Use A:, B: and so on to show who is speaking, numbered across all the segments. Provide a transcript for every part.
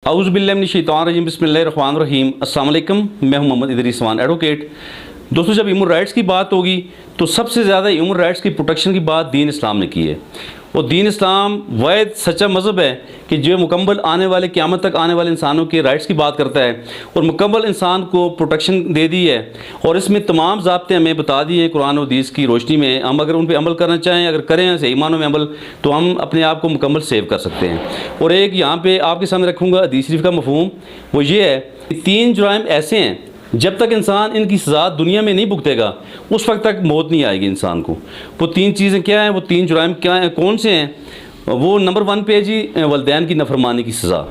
A: औज़ुबिल्लाहिमिनश्शैतानिर्रजीम बिस्मिल्लाहिर्रहमानिर्रहीम। अस्सलाम वालेकुम, मैं हूं मोहम्मद इदरीस वन एडवोकेट। दोस्तों, जब ह्यूमन राइट्स की बात होगी तो सबसे ज़्यादा ह्यूमन राइट्स की प्रोटेक्शन की बात दीन इस्लाम ने की है। और दीन इस्लाम वैध सच्चा मज़हब है कि जो मुकम्मल आने वाले क़यामत तक आने वाले इंसानों के राइट्स की बात करता है और मुकम्मल इंसान को प्रोटेक्शन दे दी है। और इसमें तमाम ज़ाब्ते हमें बता दिए हैं कुरान और हदीस की रोशनी में। हम अगर उन पर अमल करना चाहें, अगर करें सही मानों में अमल, तो हम अपने आप को मुकम्मल सेव कर सकते हैं। और एक यहाँ पर आपके सामने रखूँगा हदीस शरीफ का मफ़हूम, वो ये है कि 3 जुराइम ऐसे हैं जब तक इंसान इनकी सज़ा दुनिया में नहीं भुगतेगा उस वक्त तक मौत नहीं आएगी इंसान को। वो 3 चीज़ें क्या हैं, वो 3 जुराइम क्या हैं, कौन से हैं? वो नंबर 1 पे है जी वलदैन की नफरमानी की सज़ा,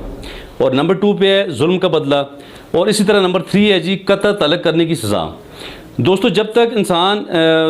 A: और नंबर 2 पे है जुल्म का बदला, और इसी तरह नंबर 3 है जी कत्ल तलक करने की सज़ा। दोस्तों, जब तक इंसान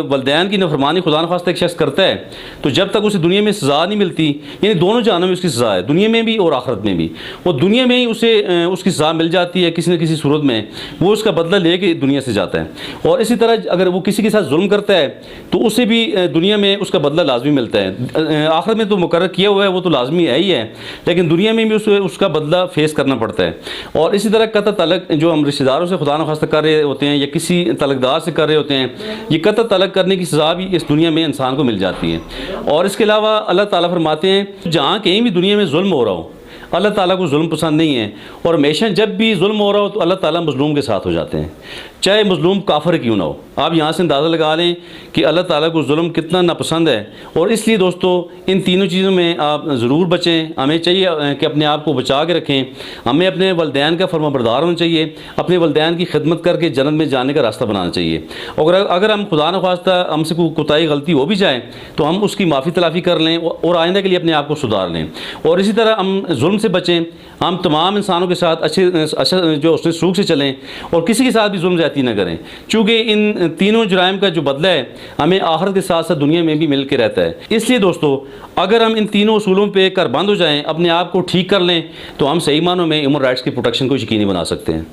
A: वलदैन की नफरमानी खुदा न खास्ता एक शख्स करता है तो जब तक उसे दुनिया में सज़ा नहीं मिलती, यानी दोनों जानों में उसकी सज़ा है, दुनिया में भी और आखिरत में भी। वो दुनिया में ही उसे उसकी सज़ा मिल जाती है किसी न किसी सूरत में, वो उसका बदला ले के दुनिया से जाता है। और इसी तरह अगर वो किसी के साथ जुल्म करता है तो उसे भी दुनिया में उसका बदला लाजमी मिलता है। आखिरत में तो मुकर्रर किया हुआ है, वो तो लाजमी है ही है, लेकिन दुनिया में भी उसे उसका बदला फेस करना पड़ता है। और इसी तरह कत्ल तलक जो हम रिश्तेदारों से खुदा न खास्ता कर रहे होते हैं या किसी तलकदार से कर रहे होते हैं, ये कत्ल तलक करने की सज़ा भी इस दुनिया में इंसान को मिल जाती है। और इसके अलावा अल्लाह ताला फरमाते हैं जहाँ कहीं भी दुनिया में जुल्म हो रहा हो, अल्लाह ताला को जुल्म पसंद नहीं है। और हमेशा जब भी जुल्म हो रहा हो तो अल्लाह ताला मज़लूम के साथ हो जाते हैं, चाहे मज़लूम काफिर क्यों ना हो। आप यहाँ से अंदाज़ा लगा लें कि अल्लाह ताला को जुल्म कितना नापसंद है। और इसलिए दोस्तों, इन तीनों चीज़ों में आप ज़रूर बचें। हमें चाहिए कि अपने आप को बचा के रखें। हमें अपने वलदैन का फरमाबरदार होना चाहिए, अपने वलदैन की खिदमत करके जन्नत में जाने का रास्ता बनाना चाहिए। और अगर हम खुदा न खास्ता हमसे कोई कोताही गलती हो भी जाए तो हम उसकी माफ़ी तलाफ़ी कर लें और आइंदा के लिए अपने आप को सुधार लें। और इसी तरह हम जुल्म से बचें, हम तमाम इंसानों के साथ अच्छे जो उसने सूख से चलें और किसी के साथ भी जुल्म ज़्यादती न करें, चूँकि इन तीनों जुराइम का जो बदला है हमें आखिरत के साथ साथ दुनिया में भी मिल के रहता है। इसलिए दोस्तों, अगर हम इन तीनों उसूलों पे कर बंद हो जाएं, अपने आप को ठीक कर लें, तो हम सही मानों में ह्यूमन राइट्स की प्रोटेक्शन को यकीनी बना सकते हैं।